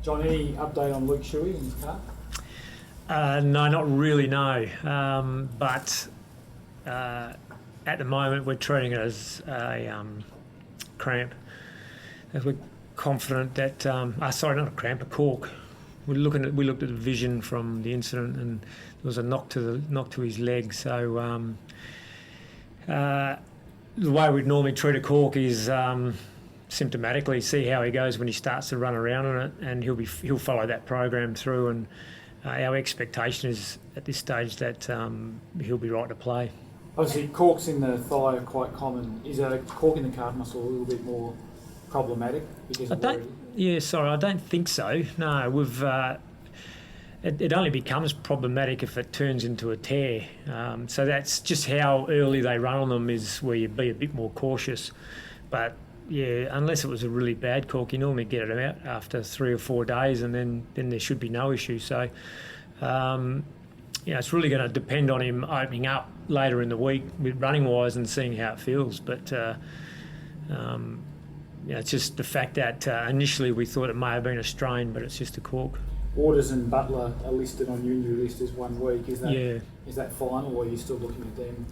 John, any update on Luke Shuey in his car? No, not really, no. But at the moment we're treating it as a cramp. As we're confident that, sorry, not a cramp, a cork. We looked at the vision from the incident, and there was a knock to his leg. So the way we'd normally treat a cork is symptomatically see how he goes when he starts to run around on it, and he'll follow that program through. And our expectation is at this stage that he'll be right to play. Obviously, corks in the thigh are quite common. Is a cork in the calf muscle a little bit more problematic because of I don't think so. No, we've. It only becomes problematic if it turns into a tear. So that's just how early they run on them is where you be a bit more cautious. But yeah, unless it was a really bad cork, you normally get it out after 3 or 4 days, and then there should be no issue. So, it's really going to depend on him opening up later in the week with running wise and seeing how it feels. But it's just the fact that initially we thought it may have been a strain, but it's just a cork. Waters and Butler are listed on your injury list as 1 week. Is that final, or are you still looking at them?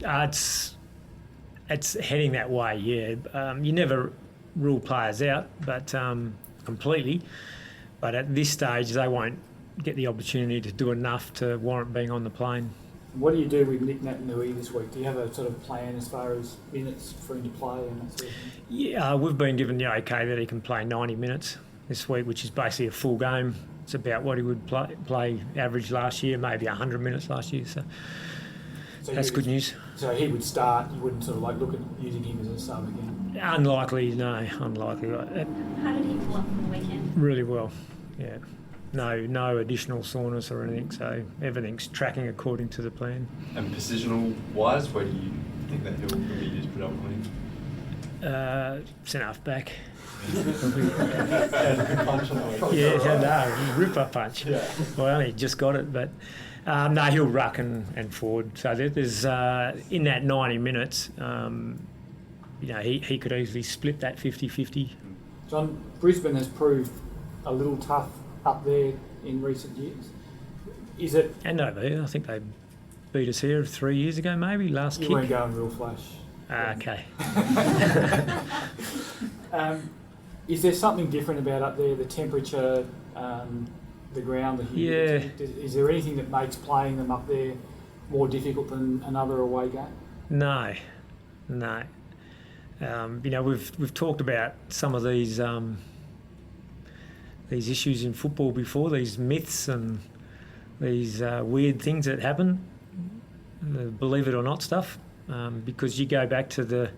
It's heading that way, yeah. You never rule players out, but completely. But at this stage, they won't get the opportunity to do enough to warrant being on the plane. What do you do with Naitanui this week? Do you have a sort of plan as far as minutes for him to play and that sort of thing? Yeah, we've been given the okay that he can play 90 minutes this week, which is basically a full game. It's about what he would play average last year, maybe 100 minutes last year. So that's good news. So he would start. You wouldn't sort of like look at using him as a sub again. Unlikely. How did he pull up on the weekend? Really well. Yeah. No additional soreness or anything. So everything's tracking according to the plan. And positional wise, where do you think that he'll be used predominantly? Centre half back. Ripper punch. Yeah. Well, I only just got it, but he'll ruck and forward. So there's in that 90 minutes, he could easily split that 50-50. John, Brisbane has proved a little tough up there in recent years. Is it? And over there, I think they beat us here 3 years ago, maybe last kick. You weren't going real flash. Okay. Is there something different about up there? The temperature, the ground, the humidity? Yeah. Is there anything that makes playing them up there more difficult than another away game? No. We've talked about some of these issues in football before, these myths and these weird things that happen, believe it or not stuff, because you go back to the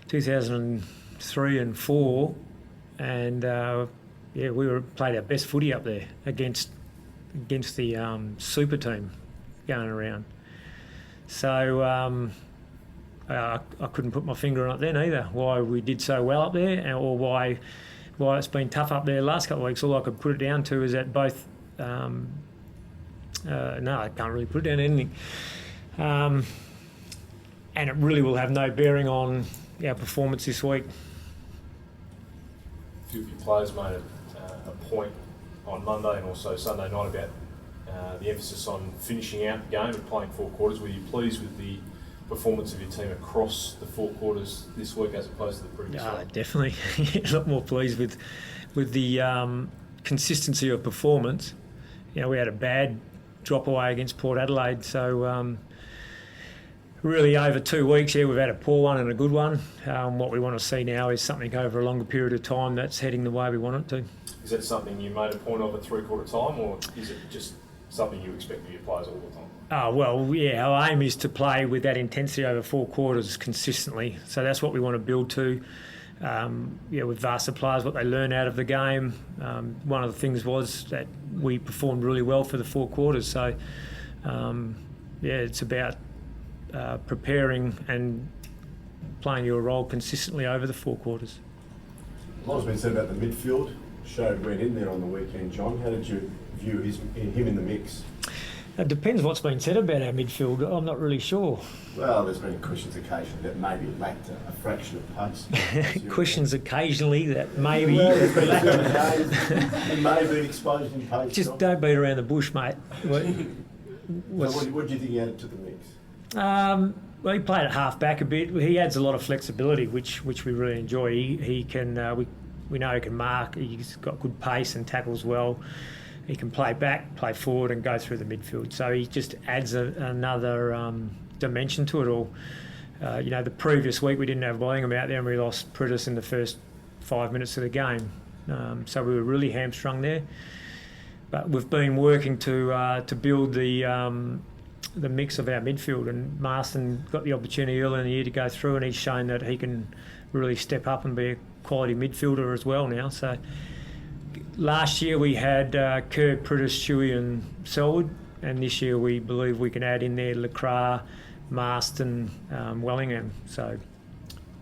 2003 and 4, and we played our best footy up there against the super team going around. So I couldn't put my finger on it then either, why we did so well up there, or why it's been tough up there the last couple of weeks. All I could put it down to is that both... no, I can't really put it down to anything. And it really will have no bearing on our performance this week. A few of your players made a point on Monday and also Sunday night about the emphasis on finishing out the game and playing 4 quarters. Were you pleased with the performance of your team across the 4 quarters this week as opposed to the previous week? Definitely. A lot more pleased with the consistency of performance. We had a bad drop away against Port Adelaide, so really over 2 weeks here we've had a poor one and a good one. What we want to see now is something over a longer period of time that's heading the way we want it to. Is that something you made a point of at 3/4 time, or is it just something you expect of your players all the time? Our aim is to play with that intensity over 4 quarters consistently. So that's what we want to build to. With vast players, what they learn out of the game. One of the things was that we performed really well for the 4 quarters. So, it's about preparing and playing your role consistently over the 4 quarters. A lot has been said about the midfield. Shuey went in there on the weekend, John. How did you view him in the mix? It depends what's been said about our midfield. I'm not really sure. Well, there's been questions occasionally that maybe it lacked a fraction of pace. Questions occasionally that maybe. Well, there's been it may have been exposed in pace. Just don't beat around the bush, mate. So what do you think he added to the mix? Well, he played at half back a bit. He adds a lot of flexibility, which we really enjoy. He can we know he can mark. He's got good pace and tackles well. He can play back, play forward, and go through the midfield. So he just adds another dimension to it all. The previous week we didn't have Willingham out there, and we lost Pritis in the first 5 minutes of the game. So we were really hamstrung there. But we've been working to build the mix of our midfield, and Marston got the opportunity early in the year to go through, and he's shown that he can really step up and be a quality midfielder as well now. So last year we had Kerr, Pritis, Shuey and Selwood, and this year we believe we can add in there Lacroix, Marston, Wellingham. So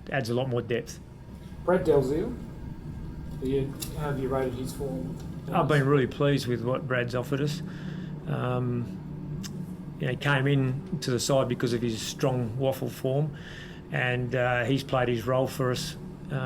it adds a lot more depth. Brad Dalziel, how have you rated his form? I've been really pleased with what Brad's offered us. He came in to the side because of his strong waffle form, and he's played his role for us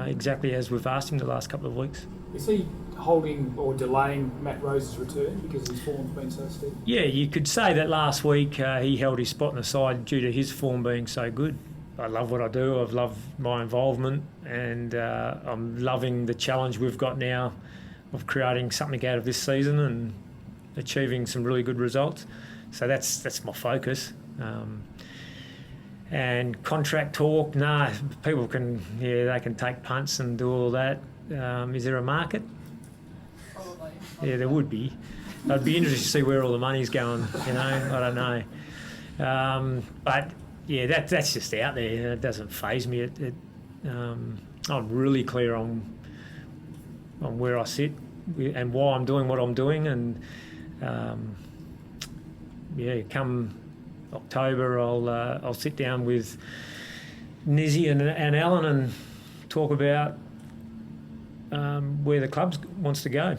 exactly as we've asked him the last couple of weeks. Is he holding or delaying Matt Rose's return because his form's been so steady? Yeah, you could say that last week he held his spot in the side due to his form being so good. I love what I do. I've loved my involvement, and I'm loving the challenge we've got now of creating something out of this season and achieving some really good results. So that's my focus. And contract talk, people they can take punts and do all that. Is there a market? Probably. Yeah, there would be. I'd be interested to see where all the money's going, I don't know. But yeah, that's just out there. It doesn't faze me. I'm really clear on where I sit and why I'm doing what I'm doing, and come October I'll sit down with Nizzy and Alan and talk about where the club wants to go.